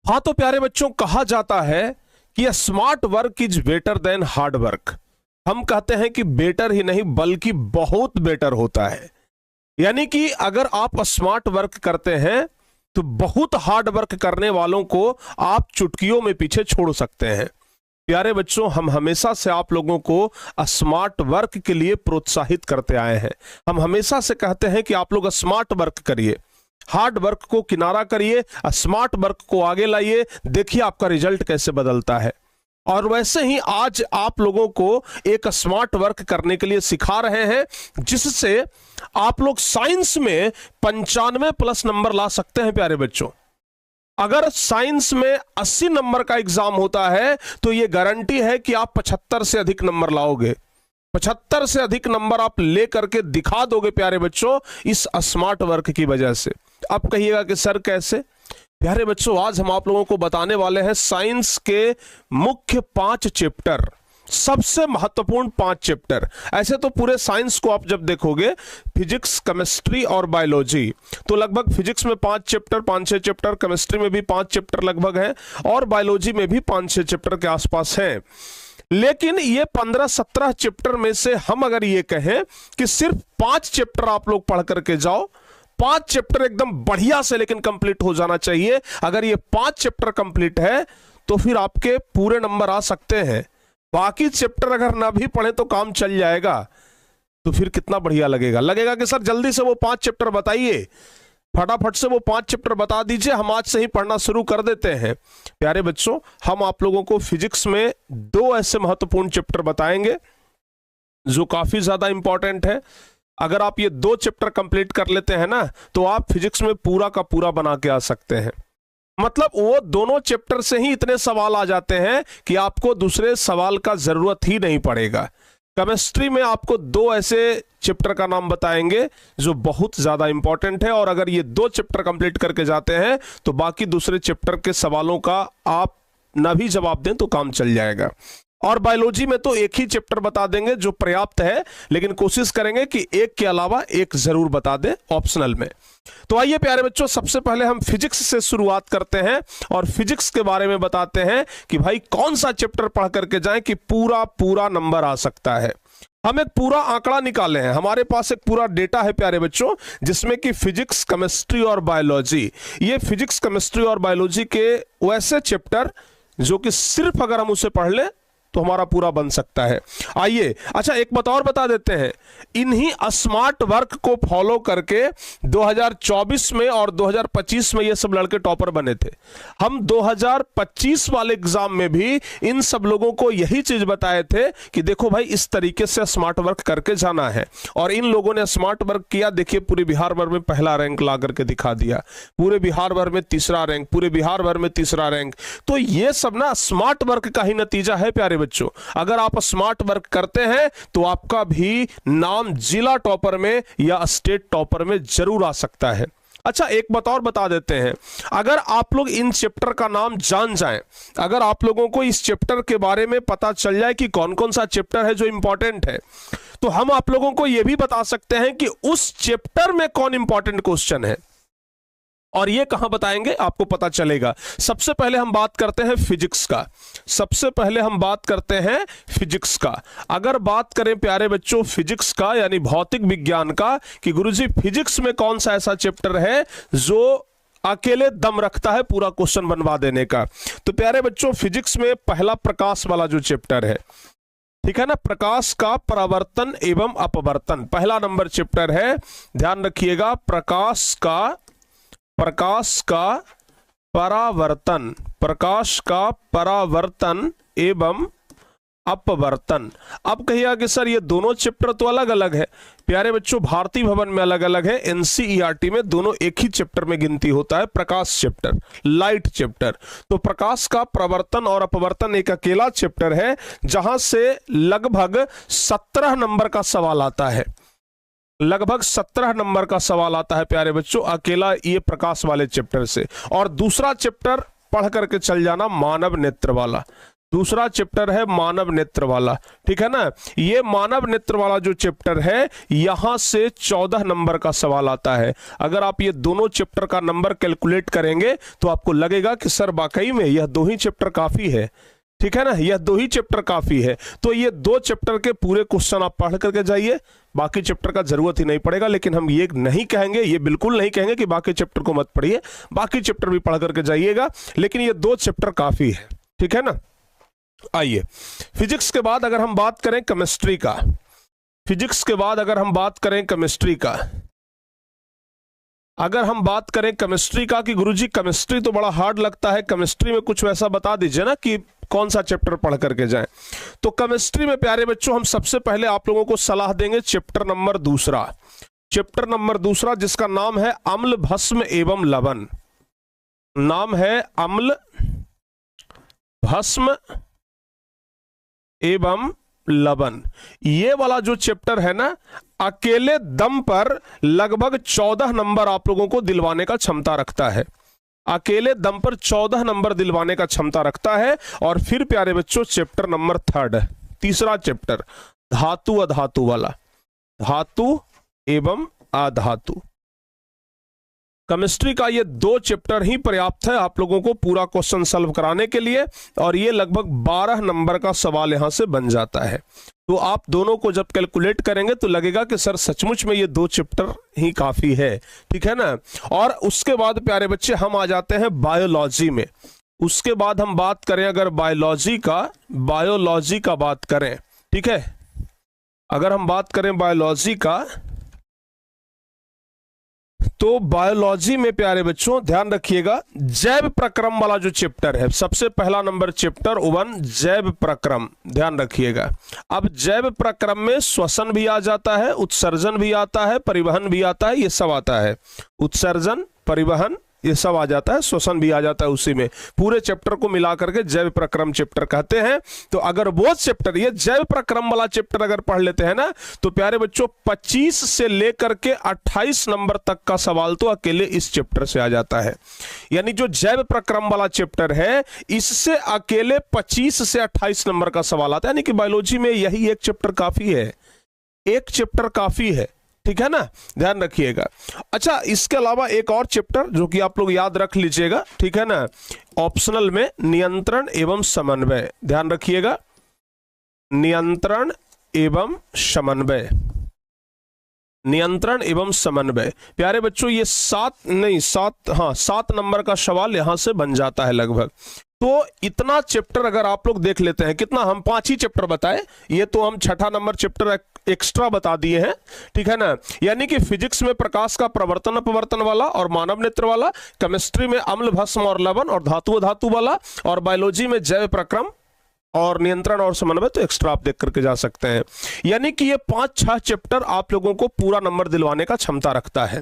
हाँ तो प्यारे बच्चों, कहा जाता है कि smart work is better than hard work. हम कहते हैं कि बेटर ही नहीं बल्कि बहुत बेटर होता है। यानी कि अगर आप स्मार्ट वर्क करते हैं तो बहुत हार्ड वर्क करने वालों को आप चुटकियों में पीछे छोड़ सकते हैं। प्यारे बच्चों, हम हमेशा से आप लोगों को स्मार्ट वर्क के लिए प्रोत्साहित करते आए हैं। हम हमेशा से कहते हैं कि आप लोग स्मार्ट वर्क करिए, हार्ड वर्क को किनारा करिए, स्मार्ट वर्क को आगे लाइए, देखिए आपका रिजल्ट कैसे बदलता है। और वैसे ही आज आप लोगों को एक स्मार्ट वर्क करने के लिए सिखा रहे हैं, जिससे आप लोग साइंस में 95+ नंबर ला सकते हैं। प्यारे बच्चों, अगर साइंस में 80 नंबर का एग्जाम होता है तो यह गारंटी है कि आप 75 से अधिक नंबर लाओगे। 75 से अधिक नंबर आप ले करके दिखा दोगे प्यारे बच्चों, इस स्मार्ट वर्क की वजह से। आप कहिएगा कि सर कैसे? प्यारे बच्चों, आज हम आप लोगों को बताने वाले हैं साइंस के मुख्य 5 चैप्टर, सबसे महत्वपूर्ण 5 चैप्टर। ऐसे तो पूरे साइंस को आप जब देखोगे, फिजिक्स, केमिस्ट्री और बायोलॉजी, तो लगभग फिजिक्स में 5 चैप्टर, 5-6 चैप्टर, केमिस्ट्री में भी 5 चैप्टर लगभग हैं, और बायोलॉजी में भी 5-6 चैप्टर के आसपास हैं। लेकिन ये 15-17 चैप्टर में से हम अगर ये कहें कि सिर्फ 5 चैप्टर आप लोग पढ़ करके जाओ, 5 चैप्टर एकदम बढ़िया से लेकिन कंप्लीट हो जाना चाहिए। अगर ये 5 चैप्टर कंप्लीट है तो फिर आपके पूरे नंबर आ सकते हैं। बाकी चैप्टर अगर ना भी पढ़े तो काम चल जाएगा, तो फिर कितना बढ़िया लगेगा कि सर जल्दी से वो 5 चैप्टर बताइए, फटाफट से वो 5 चैप्टर बता दीजिए, हम आज से ही पढ़ना शुरू कर देते हैं। प्यारे बच्चों, हम आप लोगों को फिजिक्स में 2 ऐसे महत्वपूर्ण चैप्टर बताएंगे जो काफी ज्यादा इंपॉर्टेंट है। अगर आप ये 2 चैप्टर कंप्लीट कर लेते हैं ना, तो आप फिजिक्स में पूरा का पूरा बना के आ सकते हैं। मतलब वो दोनों चैप्टर से ही इतने सवाल आ जाते हैं कि आपको दूसरे सवाल का जरूरत ही नहीं पड़ेगा। केमिस्ट्री में आपको 2 ऐसे चैप्टर का नाम बताएंगे जो बहुत ज्यादा इंपॉर्टेंट है, और अगर ये 2 चैप्टर कंप्लीट करके जाते हैं तो बाकी दूसरे चैप्टर के सवालों का आप ना भी जवाब दें तो काम चल जाएगा। और बायोलॉजी में तो एक ही चैप्टर बता देंगे जो पर्याप्त है, लेकिन कोशिश करेंगे कि एक के अलावा एक जरूर बता दें ऑप्शनल में। तो आइए प्यारे बच्चों, सबसे पहले हम फिजिक्स से शुरुआत करते हैं और फिजिक्स के बारे में बताते हैं कि भाई कौन सा चैप्टर पढ़ करके जाएं कि पूरा नंबर आ सकता है। हम एक पूरा आंकड़ा निकाले हैं, हमारे पास एक पूरा डेटा है प्यारे बच्चों, जिसमें कि फिजिक्स, केमिस्ट्री और बायोलॉजी, ये फिजिक्स, केमिस्ट्री और बायोलॉजी के वैसे चैप्टर जो कि सिर्फ अगर हम उसे पढ़ लें तो हमारा पूरा बन सकता है। आइए, अच्छा एक बात और बता देते हैं, इन्हीं स्मार्ट वर्क को फॉलो करके 2024 में और 2025 में ये सब लड़के टॉपर बने थे। हम 2025 वाले एग्जाम में भी इन सब लोगों को यही चीज बताए थे कि देखो भाई, इस तरीके से स्मार्ट वर्क करके जाना है, और इन लोगों ने स्मार्ट वर्क किया। देखिए, पूरे बिहार भर में पहला रैंक ला करके दिखा दिया, पूरे बिहार भर में तीसरा रैंक, पूरे बिहार भर में तीसरा रैंक। तो ये सब ना स्मार्ट वर्क का ही नतीजा है प्यारे बच्चों। अगर आप स्मार्ट वर्क करते हैं तो आपका भी नाम जिला टॉपर में या स्टेट टॉपर में जरूर आ सकता है। अच्छा, एक बात और बता देते हैं, अगर आप लोग इन चैप्टर का नाम जान जाएं, अगर आप लोगों को इस चैप्टर के बारे में पता चल जाए कि कौन कौन सा चैप्टर है जो इंपॉर्टेंट है, तो हम आप लोगों को यह भी बता सकते हैं कि उस चैप्टर में कौन इंपॉर्टेंट क्वेश्चन है, और ये कहां बताएंगे आपको पता चलेगा। सबसे पहले हम बात करते हैं फिजिक्स का। सबसे पहले हम बात करते हैं फिजिक्स का। अगर बात करें प्यारे बच्चों फिजिक्स का, यानी भौतिक विज्ञान का, कि गुरुजी फिजिक्स में कौन सा ऐसा चैप्टर है जो अकेले दम रखता है पूरा क्वेश्चन बनवा देने का, तो प्यारे बच्चों फिजिक्स में पहला प्रकाश वाला जो चैप्टर है, ठीक है ना, प्रकाश का परावर्तन एवं अपवर्तन, पहला नंबर चैप्टर है। ध्यान रखिएगा, प्रकाश का परावर्तन, प्रकाश का परावर्तन एवं अपवर्तन। अब कहिएगा कि सर ये दोनों चैप्टर तो अलग अलग है। प्यारे बच्चों, भारतीय भवन में अलग अलग है, एनसीईआरटी में दोनों एक ही चैप्टर में गिनती होता है, प्रकाश चैप्टर, लाइट चैप्टर। तो प्रकाश का प्रवर्तन और अपवर्तन एक अकेला चैप्टर है, जहां से लगभग 17 नंबर का सवाल आता है, लगभग 17 नंबर का सवाल आता है प्यारे बच्चों, अकेला ये प्रकाश वाले चैप्टर से। और दूसरा चैप्टर पढ़ करके चल जाना मानव नेत्र वाला। दूसरा चैप्टर है मानव नेत्र वाला, ठीक है ना। ये मानव नेत्र वाला जो चैप्टर है, यहां से 14 नंबर का सवाल आता है। अगर आप ये दोनों चैप्टर का नंबर कैलकुलेट करेंगे तो आपको लगेगा कि सर वाकई में यह दो ही चैप्टर काफी है, ठीक है ना, यह दो ही चैप्टर काफी है। तो ये दो चैप्टर के पूरे क्वेश्चन आप पढ़ करके जाइए, बाकी चैप्टर का जरूरत ही नहीं पड़ेगा। लेकिन हम ये नहीं कहेंगे, ये बिल्कुल नहीं कहेंगे कि बाकी चैप्टर को मत पढ़िए, बाकी चैप्टर भी पढ़ करके जाइएगा, लेकिन ये दो चैप्टर काफी है, ठीक है ना। आइए, फिजिक्स के बाद अगर हम बात करें केमिस्ट्री का, फिजिक्स के बाद अगर हम बात करें केमिस्ट्री का, अगर हम बात करें केमिस्ट्री का कि गुरुजी केमिस्ट्री तो बड़ा हार्ड लगता है, केमिस्ट्री में कुछ वैसा बता दीजिए ना कि कौन सा चैप्टर पढ़ करके जाएं। तो केमिस्ट्री में प्यारे बच्चों हम सबसे पहले आप लोगों को सलाह देंगे चैप्टर नंबर दूसरा, चैप्टर नंबर दूसरा जिसका नाम है अम्ल भस्म एवं लवण, नाम है अम्ल भस्म एवं लवण। ये वाला जो चैप्टर है ना, अकेले दम पर लगभग 14 नंबर आप लोगों को दिलवाने का क्षमता रखता है, अकेले दम पर 14 नंबर दिलवाने का क्षमता रखता है। और फिर प्यारे बच्चों चैप्टर नंबर थर्ड, तीसरा चैप्टर धातु अधातु वाला, धातु एवं अधातु। केमिस्ट्री का ये दो चैप्टर ही पर्याप्त है आप लोगों को पूरा क्वेश्चन सॉल्व कराने के लिए, और ये लगभग 12 नंबर का सवाल यहां से बन जाता है। तो आप दोनों को जब कैलकुलेट करेंगे तो लगेगा कि सर सचमुच में ये दो चैप्टर ही काफी है, ठीक है ना। और उसके बाद प्यारे बच्चे हम आ जाते हैं बायोलॉजी में। उसके बाद हम बात करें अगर बायोलॉजी का बात करें, ठीक है, अगर हम बात करें बायोलॉजी का, तो बायोलॉजी में प्यारे बच्चों ध्यान रखिएगा जैव प्रक्रम वाला जो चैप्टर है, सबसे पहला नंबर चैप्टर 1 जैव प्रक्रम, ध्यान रखिएगा। अब जैव प्रक्रम में श्वसन भी आ जाता है, उत्सर्जन भी आता है, परिवहन भी आता है, ये सब आता है, उत्सर्जन परिवहन ये सब आ जाता है, श्वसन भी आ जाता है उसी में। पूरे चैप्टर को मिला करके जैव प्रक्रम चैप्टर कहते हैं। तो अगर वो चैप्टर, ये जैव प्रक्रम वाला चैप्टर अगर पढ़ लेते हैं ना, तो प्यारे बच्चों 25 से लेकर के 28 नंबर तक का सवाल तो अकेले इस चैप्टर से आ जाता है। यानी जो जैव प्रक्रम वाला चैप्टर है, इससे अकेले 25 से 28 नंबर का सवाल आता है। यानी कि बायोलॉजी में यही एक चैप्टर काफी है, एक चैप्टर काफी है, ठीक है ना, ध्यान रखिएगा। अच्छा, इसके अलावा एक और चैप्टर जो कि आप लोग याद रख लीजिएगा, ठीक है ना, ऑप्शनल में नियंत्रण एवं समन्वय, ध्यान रखिएगा, नियंत्रण एवं समन्वय, नियंत्रण एवं समन्वय। प्यारे बच्चों ये 7 नंबर का सवाल यहां से बन जाता है लगभग। तो इतना चैप्टर अगर आप लोग देख लेते हैं, कितना हम 5 ही चैप्टर बताए, ये तो हम 6ठा नंबर चैप्टर एक्स्ट्रा बता दिए हैं, ठीक है ना। यानी कि फिजिक्स में प्रकाश का प्रवर्तन अपवर्तन वाला और मानव नेत्र वाला, केमिस्ट्री में अम्ल भस्म और लवण और धातु धातु वाला, और बायोलॉजी में जैव प्रक्रम और नियंत्रण और समन्वय तो एक्स्ट्रा आप देख करके जा सकते हैं। यानी कि ये 5-6 चैप्टर आप लोगों को पूरा नंबर दिलवाने का क्षमता रखता है,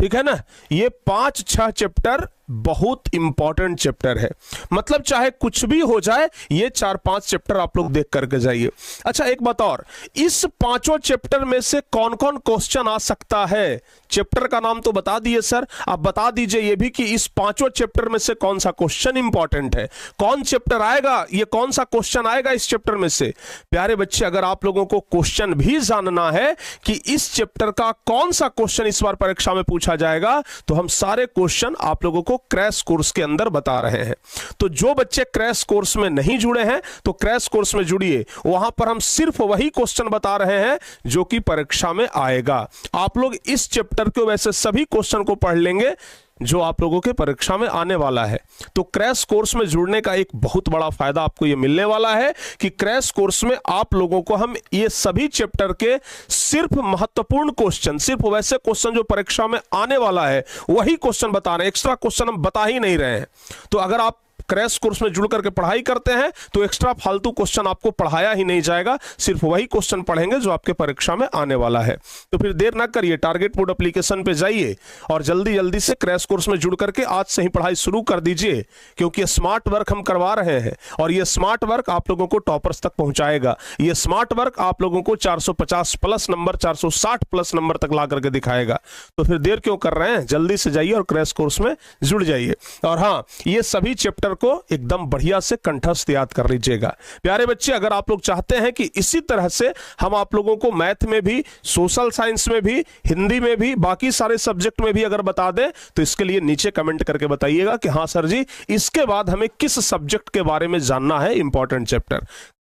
ठीक है ना। ये 5-6 चैप्टर बहुत इंपॉर्टेंट चैप्टर है, मतलब चाहे कुछ भी हो जाए ये 4-5 चैप्टर आप लोग देख करके जाइए। अच्छा एक बात और, इस 5 चैप्टर में से कौन कौन क्वेश्चन आ सकता है, चैप्टर का नाम तो बता दिए सर, आप बता दीजिए ये भी कि इस 5 चैप्टर में से कौन सा क्वेश्चन इंपॉर्टेंट है, कौन चैप्टर आएगा, ये कौन सा क्वेश्चन आएगा इस चैप्टर में से। प्यारे बच्चे अगर आप लोगों को क्वेश्चन भी जानना है कि इस चैप्टर का कौन सा क्वेश्चन इस बार परीक्षा में पूछा जाएगा, तो हम सारे क्वेश्चन आप लोगों को क्रैश कोर्स के अंदर बता रहे हैं। तो जो बच्चे क्रैश कोर्स में नहीं जुड़े हैं तो क्रैश कोर्स में जुड़िए, वहां पर हम सिर्फ वही क्वेश्चन बता रहे हैं जो कि परीक्षा में आएगा। आप लोग इस चैप्टर के वैसे सभी क्वेश्चन को पढ़ लेंगे जो आप लोगों के परीक्षा में आने वाला है। तो क्रैश कोर्स में जुड़ने का एक बहुत बड़ा फायदा आपको ये मिलने वाला है कि क्रैश कोर्स में आप लोगों को हम ये सभी चैप्टर के सिर्फ महत्वपूर्ण क्वेश्चन, सिर्फ वैसे क्वेश्चन जो परीक्षा में आने वाला है वही क्वेश्चन बता रहे हैं, एक्स्ट्रा क्वेश्चन हम बता ही नहीं रहे हैं। तो अगर आप क्रैश कोर्स में जुड़ करके पढ़ाई करते हैं तो एक्स्ट्रा फालतू क्वेश्चन आपको पढ़ाया ही नहीं जाएगा, सिर्फ वही क्वेश्चन पढ़ेंगे जो आपके परीक्षा में आने वाला है। तो फिर देर ना करिए, टारगेट बोर्ड एप्लीकेशन पे जाइए और जल्दी जल्दी से क्रैश कोर्स में जुड़ करके आज से ही पढ़ाई शुरू कर दीजिए, क्योंकि स्मार्ट वर्क हम करवा रहे हैं और ये स्मार्ट वर्क आप लोगों को टॉपर्स तक पहुंचाएगा। ये स्मार्ट वर्क आप लोगों को 450 प्लस नंबर, 460 प्लस नंबर तक ला करके दिखाएगा। तो फिर देर क्यों कर रहे हैं, जल्दी से जाइए और क्रैश कोर्स में जुड़ जाइए। और हाँ, ये सभी चैप्टर को एकदम बढ़िया से कंठस्थ याद कर लीजिएगा। प्यारे बच्चे, अगर आप लोग चाहते हैं कि इसी तरह से हम आप लोगों को मैथ में भी, सोशल साइंस में भी, हिंदी में भी, बाकी सारे सब्जेक्ट में भी अगर बता दें तो इसके लिए नीचे कमेंट करके बताइएगा कि हाँ सर जी, इसके बाद हमें किस सब्जेक्ट के बारे में जानना है, इंपॉर्टेंट चैप्टर।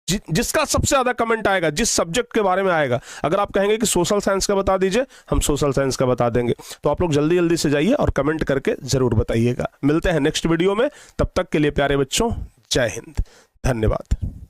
जिसका सबसे ज्यादा कमेंट आएगा, जिस सब्जेक्ट के बारे में आएगा, अगर आप कहेंगे कि सोशल साइंस का बता दीजिए, हम सोशल साइंस का बता देंगे। तो आप लोग जल्दी जल्दी से जाइए और कमेंट करके जरूर बताइएगा। मिलते हैं नेक्स्ट वीडियो में, तब तक के लिए प्यारे बच्चों, जय हिंद, धन्यवाद।